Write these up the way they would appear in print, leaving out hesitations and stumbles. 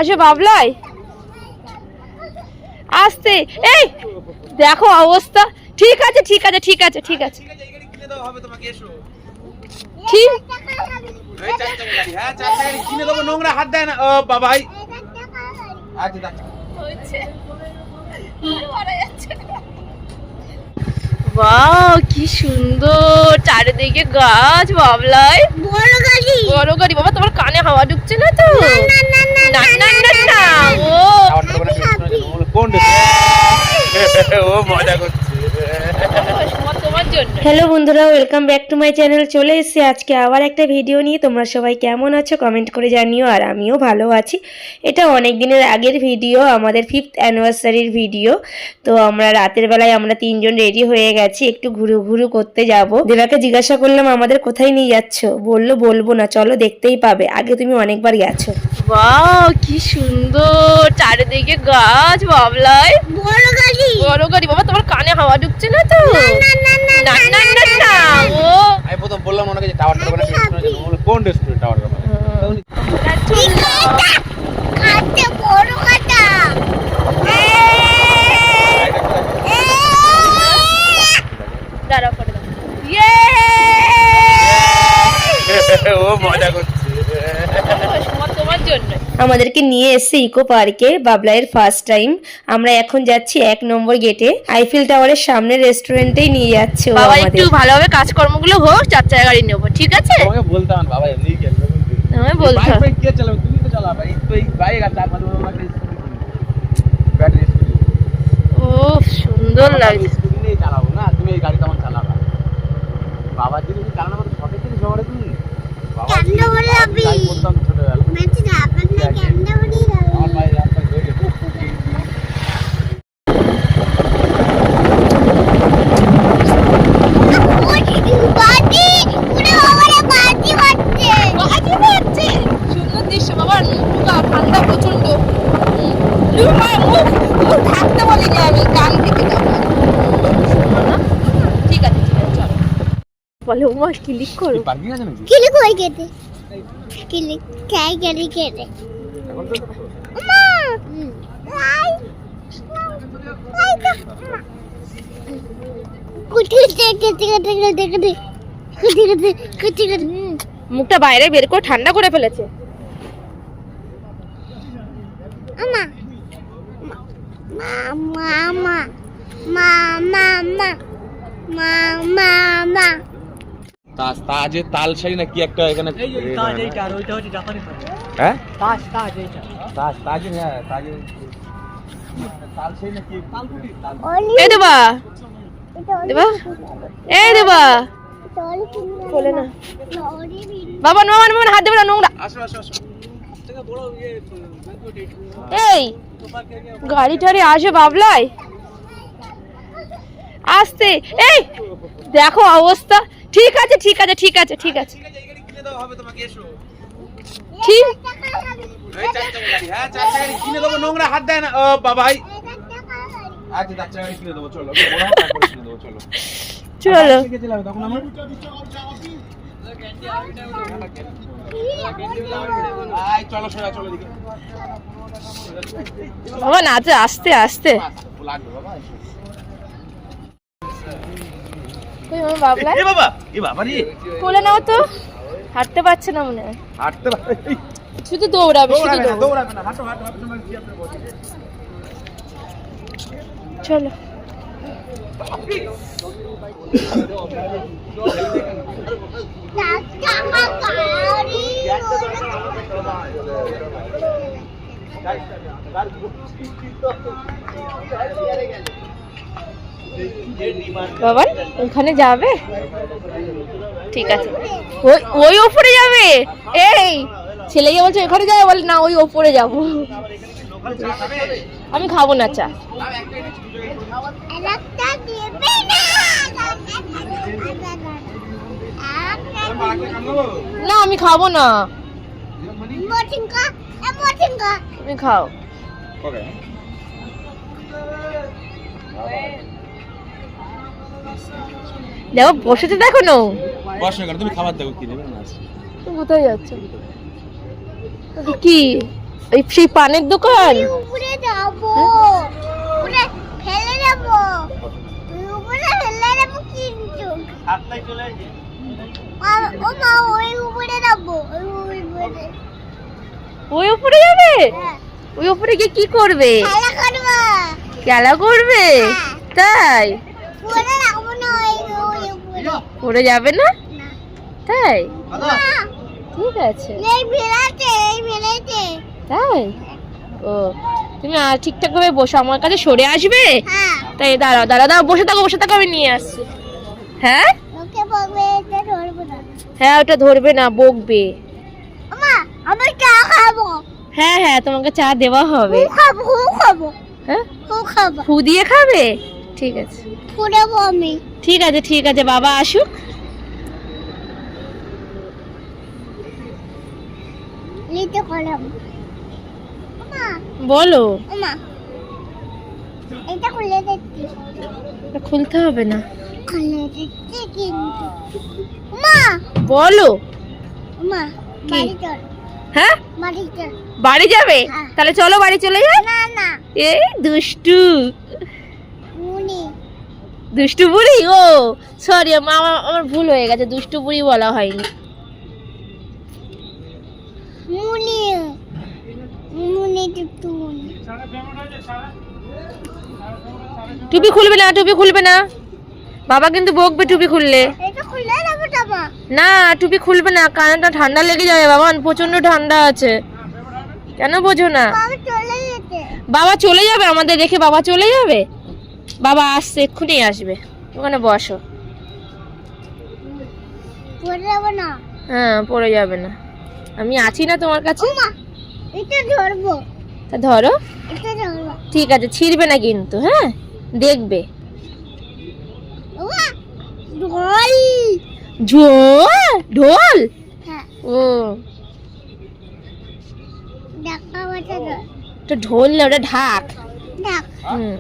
আসে বাবলাই আসতে। এই দেখো অবস্থা। ঠিক আছে ঠিক আছে ঠিক আছে ঠিক আছে ঠিক। নোংরা হাত দেয় না। ও বাবাই বাহ কি সুন্দর চারিদিকে গাছ বাবলাই। বড় গাড়ি বাবা, তোমার কানে হাওয়া ঢুকছে না তো? না না না না ও মজা করছে। হ্যালো বন্ধুরা, welcome back to my channel. চলে এসেছি আজকে আবার একটা ভিডিও নিয়ে। তোমরা সবাই কেমন আছো কমেন্ট করে জানিও, আর আমিও ভালো আছি। এটা অনেক দিনের আগের ভিডিও, আমাদের 5th অ্যানিভার্সারির ভিডিও। তো আমরা রাতের বেলায় আমরা 3 জন রেডি হয়ে গেছি, একটু ঘুরু করতে যাব। দেবাকে জিজ্ঞাসা করলাম আমাদের কোথায় নিয়ে যাচ্ছ, বললো বলবো না, চলো দেখতেই পাবে, আগে তুমি অনেকবার গেছো। বাহ কি সুন্দর চারিদিকে গাছ বাবলাই। বড় গাড়ি বাবা, তোমার কানে হাওয়া ঢুকছে না তো? না না না না ও আমি প্রথম বললাম ওনাকে যে টাওয়ারটা বানাতে কোন রেস্টুরেন্ট টাওয়ারটা বানাতে কাটতে বড় কাটা দাঁড়াও করে দাও। ও মজা করছে তোমার জন্য। আমাদেরকে নিয়ে এসেছে ইকো পার্কে, বাবলাইয়ের ফার্স্ট টাইম। আমরা এখন যাচ্ছি 1 নম্বর গেটে, আইফেল টাওয়ারের সামনে রেস্টুরেন্টেই নিয়ে যাচ্ছে ও বাবা। আমাদের। একটু ভালোভাবে কাজকর্মগুলো হোক, 4 চাকা গাড়ি নেবো, ঠিক আছে? তোমাকে বলতাম বাবা এমনি কেন আমি বলতাম বাইক কে চালাবে? তুমি তো চালাবে। এই তো এই বাইক আর চার পাঁচ বছর লাগে ব্যাটারি স্কুটি। ও সুন্দর লাগছে। স্কুটি নিয়ে চালাবো না, তুমি এই গাড়ি কেমন চালাবা? বাবার যদি চালানো মতো শখের জিনিস বাবারে তুমি বাবা কেন বলে আবি বলতাম ছোটবেলা মেচে যাবেন না, কেন বলি আমার ভাই রাস্তা ধরে বাজি পুরো ওরে বাজি বাজছে। সুন্দর দৃশ্য বাবা। ঠান্ডা প্রচন্ড। মুখ থাকতে বলিনি আমি, কান থেকে যাবো। ঠিক আছে ঠিক আছে চলো। বলে ওমা ক্লিক করো। পার্কিং আছে নাকি? কিলি কই গেতে কিলি কাই গেলি কেটে এখন তো মা আই মুখটা বাইরে বের করে ঠান্ডা করে ফেলেছে। তাজে তালশাড়ি না কি একটা এখানে তাজ এইটা আর ওইটা হচ্ছে জাপানি তাজ। হ্যাঁ তাজ এইটা তাজ হ্যাঁ তাজে তালশাড়ি না কি তালকুটি এই দেবা দেবা এই দেবা বলে না বাবা। নোমান হাত দেবে না, নোংরা। আসো আসো আসো থেকে বড় এই গাড়ি টাড়ি আসে বাবলাই আসতে। এই দেখো অবস্থা। ঠিক আছে ঠিক আছে ঠিক আছে ঠিক আছে এই গাড়ি কিনে দাও হবে তোমাকে। এসো ঠিক। এই চার চাকা গাড়ি। হ্যাঁ চার চাকা গাড়ি কিনে দেবো, নোংরা হাত দেয় না। ও বাবাই আচ্ছা চার চাকা গাড়ি কিনে দেবো, চলো বড় হাত করে কিনে দেবো, চলো চলো। থেকে চলে তখন আমার আই চলো সোজা চলো দিকে বাবা নাচে আস্তে আস্তে। লাগবে বাবা। বাবলাই এ বাবা এ বাবা রে কোলে নাও তো। হাঁটতে পারছে না মনে হয়, হাঁটতে পারে শুধু দৌড়াবে শুধু দৌড়াবে না দৌড়াবে। দৌড়াবে না হাঁটো হাঁটো হাঁটো তোমার কি আপনার বডি। চলো বাবা ওখানে যাবে? ঠিক আছে ওই ওই ওপরে যাবে। এই ছেলেকে বলছে ওখানে যাবে, বলে না ওই ওপরে যাবো। আমি খাবো না চা। না আমি খাবো না। তুমি খাও। দেখো বসেছে দেখো না বসো কেন, তুমি খাবার দাও, কি নেবে না? কোথায় যাচ্ছ? কি এই সেই পানের দোকান? উপরে যাবো, উপরে ফেলে যাবো, উপরে ফেলে যাবো কিন্তু হাতটাই চলে গেছে। ও মা ওই উপরে যাবো, ওই উপরে ওই উপরে যাবে? হ্যাঁ, ওই উপরে গিয়ে কি করবে? খেলা করবো। খেলা করবে? তাই পরে যাবো না, ওই উপরে পড়ে যাবে না? না। তাই মা, ঠিক আছে। এই ফেলাতে, এই ফেলাতে। তাই ও তুমি আর ঠিকঠাক ভাবে বসো, আমার কাছে সরে আসবে। হ্যাঁ, তাই দাঁড়াও দাঁড়াও দাঁড়াও, বসে থাকো আমি নিয়ে আসছি। হ্যাঁ ওকে বলবে এটা ধরবো না। হ্যাঁ ওটা ধরবে না, বকবে। মা, আমি চা খাবো। হ্যাঁ হ্যাঁ তোমাকে চা দেওয়া হবে। হু খাবো। হ্যাঁ হু খাবো। ফু দিয়ে খাবে? ঠিক আছে ফুরাবো আমি। ঠিক আছে বাবা আসুক। লিতে করলাম। মা, বলো। মা, এটা খুলে দেখছি। এটা খুলতে হবে না। খুলে দেখছি কিন্তু। মা, বলো। মা, বাড়ি চল, হ্যাঁ বাড়ি চল। বাড়ি যাবে? হ্যাঁ। তাহলে চলো বাড়ি চলে যাই। না না, এই দুষ্টু মুনি। দুষ্টু বুড়ি। ও সরি আমার ভুল হয়ে গেছে, দুষ্টু বুড়ি বলা হয়নি। মুনি, মুনি টুটু মুনি। টুপি খুলবে না বাবা কিন্তু বকবে টুপি খুললে। এটা খুলে যাবো যাবো। না টুপি খুলবে না, কানটা ঠান্ডা লেগে যাবে বাবা, প্রচন্ড ঠান্ডা আছে। কেন বোঝো না? বাবা চলে যেতে। বাবা চলে যাবে আমাদের রেখে, বাবা চলে যাবে। বাবা আসছে, এক্ষুনি আসবে। ওখানে বসো। পড়ে যাবো না। হ্যাঁ পড়ে যাবে না, আমি আছি না তোমার কাছে। মা, এটা ধরবো, তা ধরো। এটা ধরবো। ঠিক আছে, ছিড়বে না কিন্তু, হ্যাঁ দেখবে। ওমা, ঢোল। ঢোল? হ্যাঁ, ও দেখা বাটা ধর। ওটা ঢোল না, ওটা ঢাক। দেখ, হুম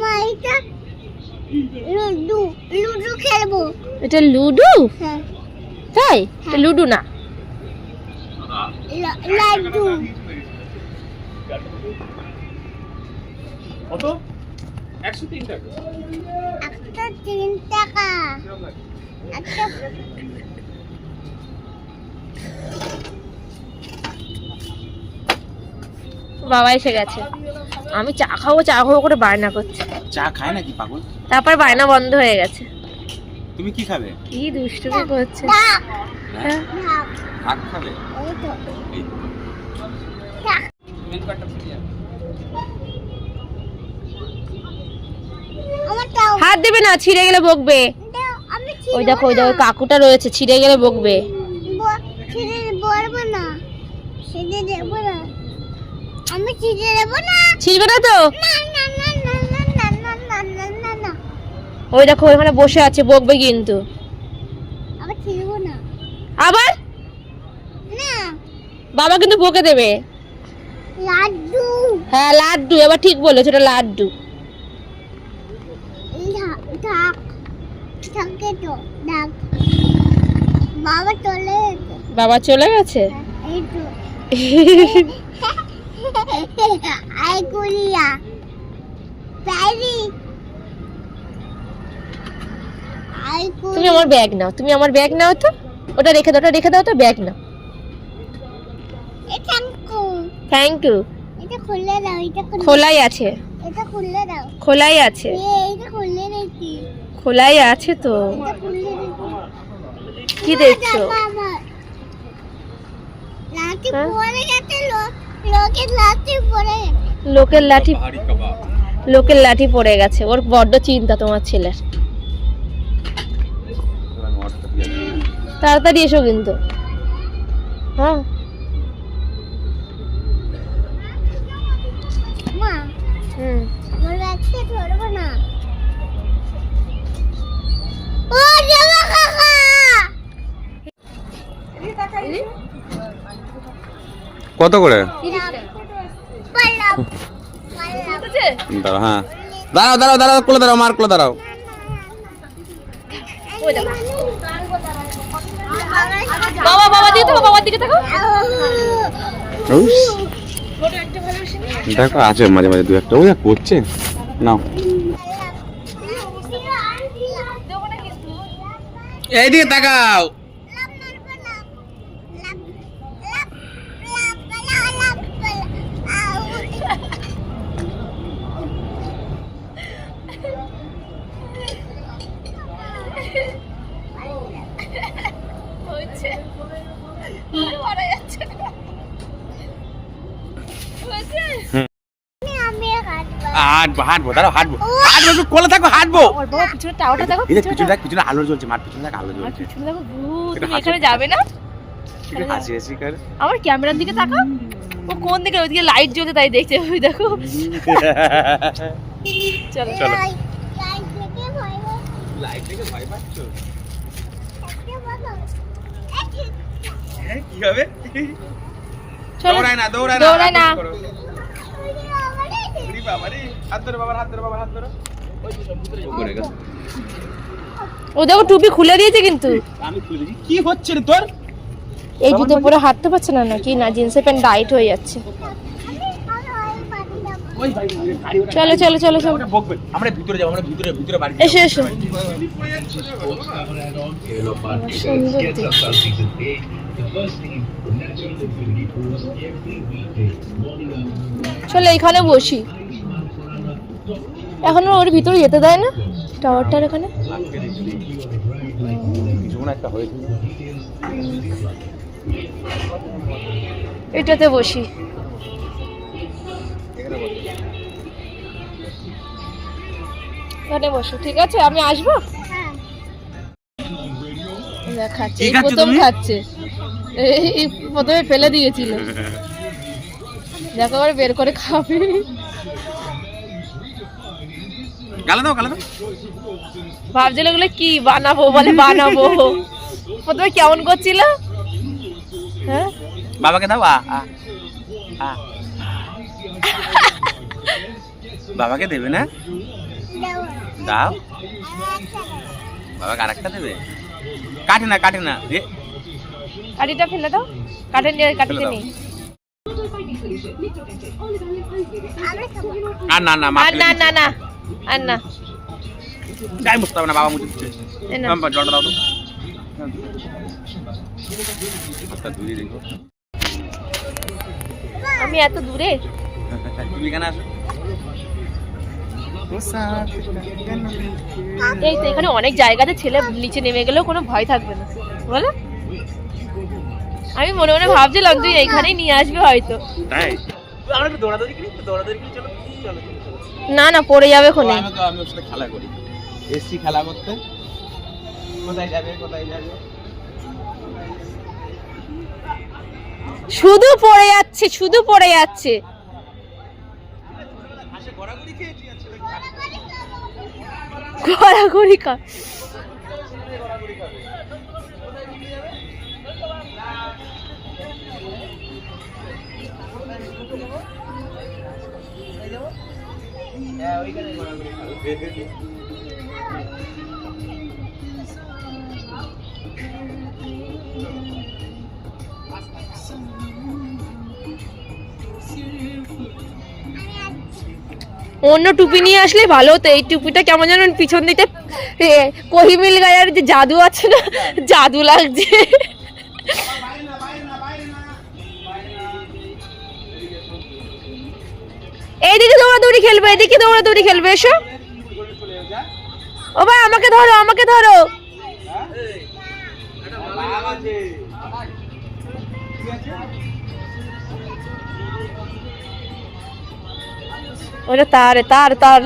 মা এটা লুডু, লুডু খেলবো। এটা লুডো? হ্যাঁ, তাই এটা লুডো না। লাড্ডু। কত? 103 টাকা। একটা 3 টাকা। একটা বাবা এসে গেছে, আমি চা খাবো করে বায়না করছে। চা খায় নাকি পাগল? তারপর বায়না বন্ধ হয়ে গেছে। তুমি কি খাবে? কি দুষ্টুমি করছে। ডাক, হ্যাঁ ডাক। ভাত খাবে? এই তো। এই ডাক। আমার তাও হাত দেবে না, ছিঁড়ে গেলে বকবে। আমি ওই দেখো ওই কাকুটা রয়েছে, ছিঁড়ে গেলে বকবে। ছিঁড়ে বলবো না, ছিঁড়ে দেবো না, আমি ছিঁড়ে দেবো না। ছিঁড়বে না তো? না না না না না না না না না না না, ওই দেখো ওখানে বসে আছে, বকবে কিন্তু। আমি ছিঁড়বো না। আবার না, বাবা কিন্তু বকে দেবে। লাড্ডু। হ্যাঁ লাড্ডু, এবার ঠিক বলেছো, এটা লাড্ডু। ডাক, থাকে তো ডাক। বাবা চলে গেছে। বাবা চলে গেছে। এই তো আই কুলিয়া প্যারি। আই তুমি আমার ব্যাগ নাও, তো ওটা রেখে দাও তো, ব্যাগ নাও। Thank you. এটা খুলে দাও, এটা খোলাই আছে, এটা খুলে দাও। খোলাই আছে, এটা খুলে রেখি, খোলাই আছে তো। এটা খুলে রেখি। কি দেখছো? লাঠি হ্যাঁ? পড়ে গেছে, লোকের লাঠি পড়ে গেছে। লোকের লাঠি পড়ে গেছে। ওর বড্ড চিন্তা তোমার ছেলের। তাড়াতাড়ি এসো কিন্তু। হ্যাঁ মা, হুম আমার ব্যাগটা ধরবো না। ও জামা কাকা, কত করে? পাল্লা পাল্লা। দাঁড়াও, হ্যাঁ দাঁড়াও, কোলে দাঁড়াও, মার কোলে দাঁড়াও। বাবা বাবা দিকে তাকাও, বাবার দিকে তাকাও। উস, দেখো আছে মাঝে মাঝে দু একটা ওই করছে নাও এইদিকে তাকাও হচ্ছে আর মারা যাচ্ছে না। হচ্ছে আমি হাঁটবো হাঁটবো হাঁটবো দাঁড়াও হাঁটবো হাঁটবো একটু কোলে থাকো হাঁটবো ওর বাবা পিছনে টাওয়ারটা দেখো, এই দেখ পিছনে দেখ পিছনে আলো জ্বলছে মার পিছনে দেখ আলো আর জ্বলছে পিছনে দেখো ভূত, একটু তুমি হাসি এখানে যাবে না? একটু হাসি হাসি কর আমার ক্যামেরার দিকে তাকাও, ও কোন দিকে, ওইদিকে লাইট জ্বলছে তাই দেখছে, ওই দেখো। চলো চলো লাইট থেকে ভয় ভয় লাইট দেখে ভয় পাচ্ছো থাকতে বলো কি হবে চলো দৌড়ায় না দৌড়ায় না। ওরে বাবা রে হাত ধরো বাবার হাত ধরো বাবার হাত ধরো ওই যে সব ভিতরে করে গেছে ও দেখো টুপি খুলে দিয়েছে কিন্তু। আমি খুলে দিই কি হচ্ছে রে তোর এই জুতো পরে হাঁটতে পারছে না নাকি, না জিন্সের প্যান্ট টাইট হয়ে যাচ্ছে। ওই ভাই গাড়ি ওটা চলো চলো চলো চলো, ওটা বকবে আমরা ভিতরে যাব আমরা ভিতরে ভিতরে বাড়ি এসো এসো। চলো এখানে বসি, এখন ওর ভিতরে যেতে দেয় না টাওয়ারটার এখানে। কিছু না একটা হয়েছে এটাতে বসি। এখানে বসো, ঠিক আছে আমি আসবো। খাচ্ছে, কি এই খাচ্ছো প্রথম তুমি? খাচ্ছে, এই প্রথমে ফেলে দিয়েছিল, দেখো আবার বের করে খাবে। গালা দাও ভাবছিল এগুলো কি বানাবো, বলে বানাবো। প্রথমে কেমন করছিল, হ্যাঁ বাবাকে দাও আ আ আ বাবাকে দেবে না দাও বাবাকে আরেকটা দেবে কাটে না এ কাঠিটা ফেলে দাও, কাঠিতে ফেলে দাও। নেই। আর না না মা আর না না না আর না, গায়ে বসতে হবে না বাবা মুছে দিচ্ছে এ না। জলটা দাও তো হাতটা ধুয়ে দেখো আমি এত দূরে, তুমি কেন আসো এই তো এখানে অনেক জায়গাতে ছেলে নিচে নেমে গেলেও কোনো ভয় থাকবে না, বলো। আমি মনে মনে ভাবছিলাম তুই এইখানেই নিয়ে আসবে হয়তো। তাই আমরা একটু দৌড়াদৌড়ি করি চলো চলো না না পড়ে যাবে খনে। আমি ওর সাথে খেলা করি এসছি খেলা করতে কোথায় যাবে শুধু পড়ে যাচ্ছে, শুধু পড়ে যাচ্ছে। ঘোরাঘুরি কর, অন্য টুপি নিয়ে আসলে ভালো হতো। এই টুপিটা কেমন যেন পিছন দিতে কোহিমিল গায়ের যে জাদু আছে না, জাদু লাগছে। এইদিকে দৌড়াদৌড়ি খেলবে, এদিকে দৌড়াদৌড়ি খেলবে, এসো। ও ভাই আমাকে ধরো, আমাকে ধরো। ওটা তার তার তার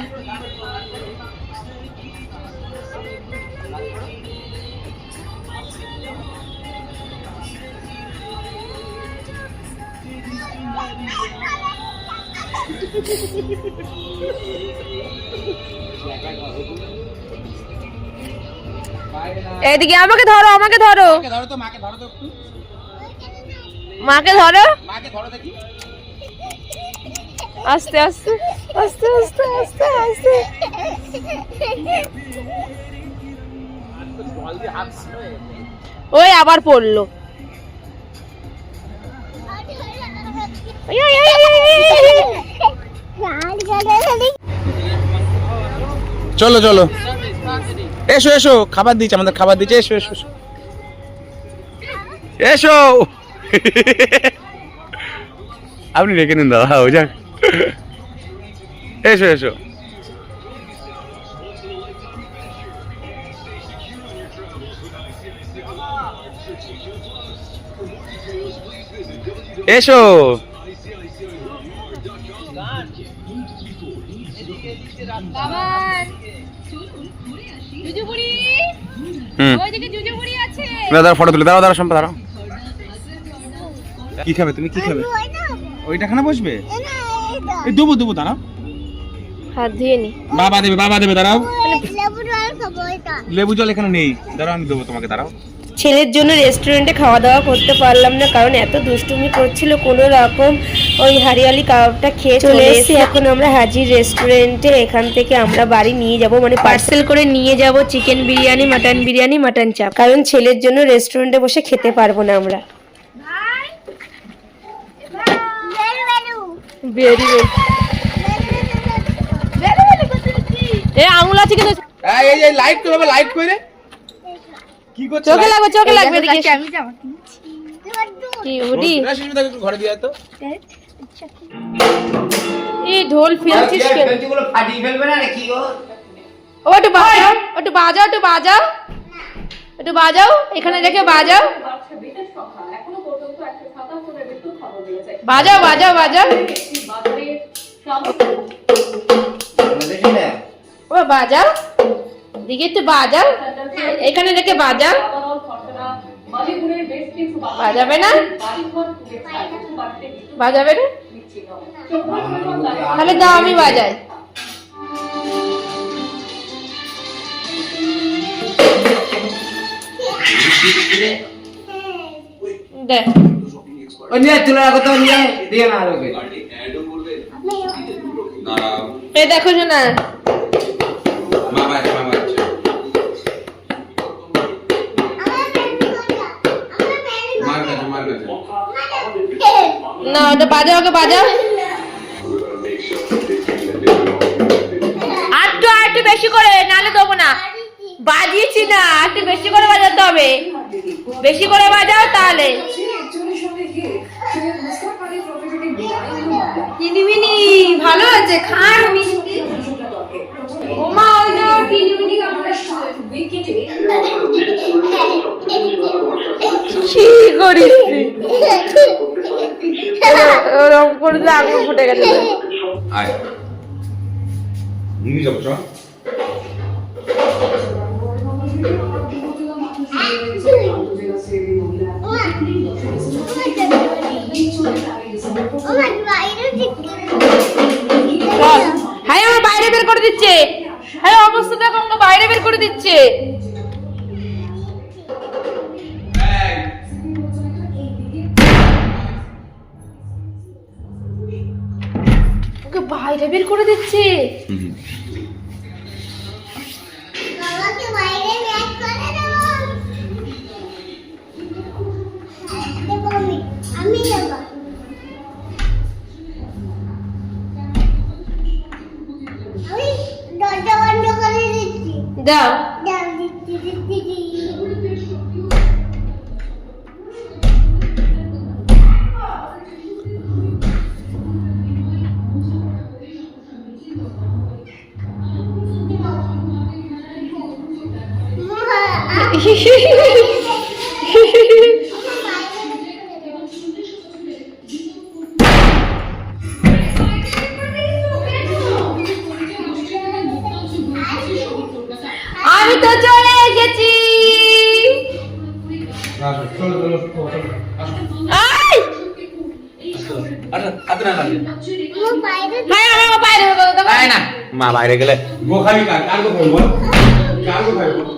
এদিকে আমাকে ধরো, আমাকে ধরো, মাকে ধরো, আস্তে আস্তে আস্তে আস্তে আস্তে আস্তে। ওই আবার পড়লো। চলো চলো, এসো এসো, খাবার দিচ্ছে, আমাদের খাবার দিচ্ছে, এসো এসো এসো। এসো আপনি রেখে নিন দাদা, ও যাক, এসো এসো। এসো দাদা, ফটো তুলে দাঁড়াও, দাঁড়াও সম্পা, দাঁড়াও। কি খাবে তুমি, কি খাবে? ওইটা খানা বসবে, এই দেবো দেবো, দাঁড়াও, হাত ধুয়ে নি। বাবা দেবে, বাবা দেবে, দাঁড়াও। লেবু জল খাবো এটা। লেবু জল এখানে নেই, দাঁড়াও আমি দেবো তোমাকে, দাঁড়াও। ছেলের জন্য রেস্টুরেন্টে খাওয়া দাওয়া করতে পারলাম না, কারণ এত দুষ্টুমি করছিল। কোনো রকম ওই হারিয়ালি কাবাবটা খেয়ে চলে এসেছি। এখন আমরা হাজির রেস্টুরেন্টে। এখান থেকে আমরা বাড়ি নিয়ে যাব, মানে পার্সেল করে নিয়ে যাব চিকেন বিরিয়ানি, মাটন চাপ, কারণ ছেলের জন্য রেস্টুরেন্টে বসে খেতে পারবো না আমরা। আঙুল আছে কিন্তু এই লাইট করবে, লাইট কইরে কি করছ? চোখে লাগবে, চোখে লাগবে। আমি জামা কি উডি একটু ঘরে দিয়ে আয় তো। এই ঢোল ফেলছিস কেন? বেঞ্চিগুলো ফাটিয়ে ফেলবে না নাকি গো? ও একটু বাজাও, একটু বাজাও, একটু বাজাও, একটু বাজাও, এখানে রেখে বাজাও, বাজাও বাজাও বাজাও, ও বাজাও, দিকে একটু বাজাও, এখানে রেখে বাজাও। বাজাবে না, বাজাবে না, তাহলে দাও আমি বাজাই। দে ও নিয়ে তুলে রাখো তো, নিয়ে দিয়ে না আলোকে। এই দেখো শোনা, না ওটা বাজাও, ওকে বাজাও। একটু বেশি করে, নালে দেবো না। বাজিয়েছি না, একটু বেশি করে বাজাতে হবে, বেশি করে বাজাও তাহলে। কিনিমিনি ভালো আছে, খান মিষ্টি। ওমা ওই যে কিনিমিনি কি করিস ওরকম করে আঙুল ফুটে গেছে। আয় নিয়ে যাবো, চল। হ্যাঁ আমার বাইরে বের করে দিচ্ছে, হ্যাঁ অবস্থা দেখো, আমাকে বাইরে বের করে দিচ্ছে। ওকে বাইরে বের করে দিচ্ছে। বাবাকে বাইরে ব্যাগ করে দাও। আমি যাব। আমি দরজা বন্ধ করে দিচ্ছি। দাও দাও দিচ্ছি। আমি তো চলে এসেছি। মা বাইরে গেলে গো খাবি, কার গো খাবি বল, কার গো খাবি বল।